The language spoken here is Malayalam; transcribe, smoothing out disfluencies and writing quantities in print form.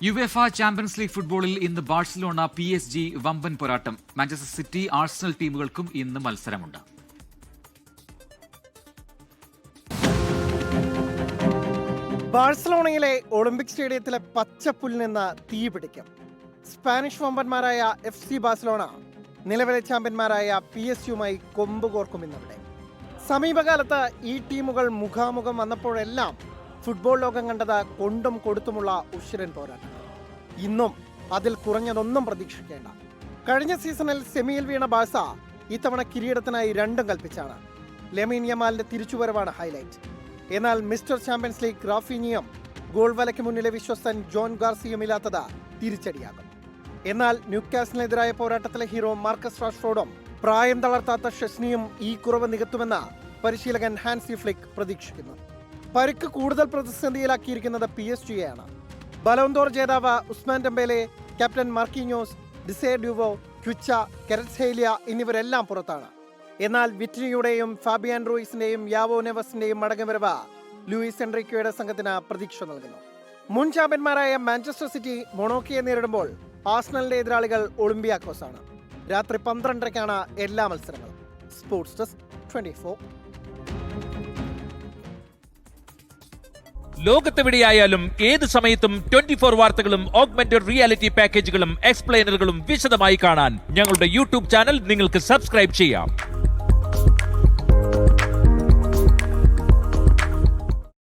യുവേഫ ചാമ്പ്യൻസ് ലീഗ് ഫുട്ബോളിൽ ഇന്ന് ബാഴ്സലോണ PSG വമ്പൻ പോരാട്ടം. മാഞ്ചസ്റ്റർ സിറ്റി ആഴ്സണൽ ടീമുകൾക്കും ഇന്ന് മത്സരമുണ്ട്. ബാഴ്സലോണയിലെ ഒളിമ്പിക് സ്റ്റേഡിയത്തിലെ പച്ചപ്പുല്ലിൽ നിന്ന് തീ പിടിക്കും. സ്പാനിഷ് വമ്പന്മാരായ FC ബാഴ്സലോണ നിലവിലെ ചാമ്പ്യന്മാരായ PSG കൊമ്പ് കോർക്കും ഇന്നവിടെ. സമീപകാലത്ത് ഈ ടീമുകൾ മുഖാമുഖം വന്നപ്പോഴെല്ലാം ഫുട്ബോൾ ലോകം കണ്ടത് കൊണ്ടും കൊടുത്തുമുള്ള ഉശിരൻ പോരാട്ടം. ഇന്നും അതിൽ കുറഞ്ഞതൊന്നും പ്രതീക്ഷിക്കേണ്ട. കഴിഞ്ഞ സീസണിൽ സെമിയിൽ വീണ ബാഴ്സ ഇത്തവണ കിരീടത്തിനായി രണ്ടും കൽപ്പിച്ചാണ്. ലെമീൻ യമാലിന്റെ തിരിച്ചുവരവാണ് ഹൈലൈറ്റ്. എന്നാൽ മിസ്റ്റർ ചാമ്പ്യൻസ് ലീഗ് റാഫീനിയും ഗോൾ വലയ്ക്ക് മുന്നിലെ വിശ്വസ്തൻ ജോൺ ഗാർസിയും ഇല്ലാത്തത് തിരിച്ചടിയാകും. എന്നാൽ ന്യൂക്കാസിനെതിരായ പോരാട്ടത്തിലെ ഹീറോ മാർക്കസ് റാഷ്ഫോർഡും പ്രായം തളർത്താത്ത ഷെസ്നിയും ഈ കുറവ് നികത്തുമെന്ന് പരിശീലകൻ ഹാൻസി ഫ്ലിക്ക് പ്രതീക്ഷിക്കുന്നു. പരിക്ക് കൂടുതൽ പ്രതിസന്ധിയിലാക്കിയിരിക്കുന്നത് PSG-യാണ്. ബലോൺദോർ ജേതാവ് Ousmane Dembele, captain Marquinhos, Desire Doue, Kvicha, Kvaratskhelia എന്നിവരെല്ലാം പുറത്താണ്. എന്നാൽ വിറ്റിനിയുടെയും ഫാബിയാൻ റൂയിസിന്റെയും യാവോ നെവസിന്റെയും മടങ്ങവരവ് ലൂയിസ് എൻറിക്കോയുടെ സംഘത്തിന് പ്രതീക്ഷ നൽകുന്നു. മുൻ ചാമ്പ്യന്മാരായ മാഞ്ചസ്റ്റർ സിറ്റി മൊണോക്കയെ നേരിടുമ്പോൾ ആഴ്സണലിന്റെ എതിരാളികൾ ഒളിമ്പിയാക്കോസ് ആണ്. രാത്രി 12:30-ക്കാണ് എല്ലാ മത്സരങ്ങളും. Sports desk 24. ലോകത്തെവിടെയായാലും ഏത് സമയത്തും 24 വാർത്തകളും ഓഗ്മെന്റഡ് റിയാലിറ്റി പാക്കേജുകളും എക്സ്പ്ലെയിനറുകളും വിശദമായി കാണാൻ ഞങ്ങളുടെ യൂട്യൂബ് ചാനൽ നിങ്ങൾക്ക് സബ്സ്ക്രൈബ് ചെയ്യാം.